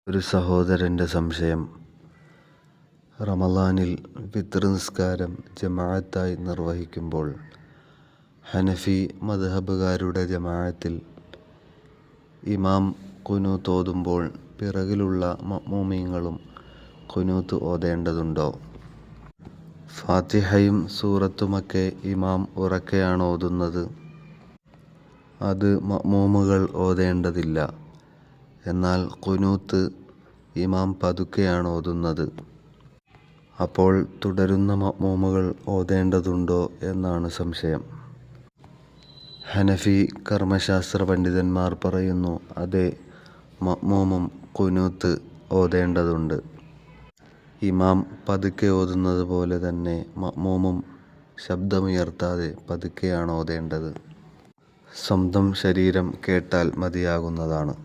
ഒരു സഹോദരൻ്റെ സംശയം. റമളാനിൽ ഫിത്ർ നിസ്കാരം ജമാഅത്തായി നിർവഹിക്കുമ്പോൾ ഹനഫി മദ്ഹബുകാരുടെ ജമാഅത്തിൽ ഇമാം ഖുനൂത്ത് ഓതുമ്പോൾ പിറകിലുള്ള മഅ്മൂമീങ്ങളും ഖുനൂത്ത് ഓതേണ്ടതുണ്ടോ? ഫാത്തിഹയും സൂറത്തുമൊക്കെ ഇമാം ഉറക്കെയാണ് ഓതുന്നത്. അത് മഅ്മൂമുകൾ ഓതേണ്ടതില്ല. എന്നാൽ ഖുനൂത്ത് ഇമാം പതുക്കെയാണ് ഓതുന്നത്. അപ്പോൾ തുടരുന്ന മഅ്മൂമുകൾ ഓതേണ്ടതുണ്ടോ എന്നാണ് സംശയം. ഹനഫി കർമ്മശാസ്ത്ര പണ്ഡിതന്മാർ പറയുന്നു, അതെ, മഅ്മൂമും ഖുനൂത്ത് ഓതേണ്ടതുണ്ട്. ഇമാം പതുക്കെ ഓതുന്നത് പോലെ തന്നെ മഅ്മൂമും ശബ്ദമുയർത്താതെ പതുക്കെയാണ് ഓതേണ്ടത്. സ്വന്തം ശരീരം കേട്ടാൽ മതിയാകുന്നതാണ്.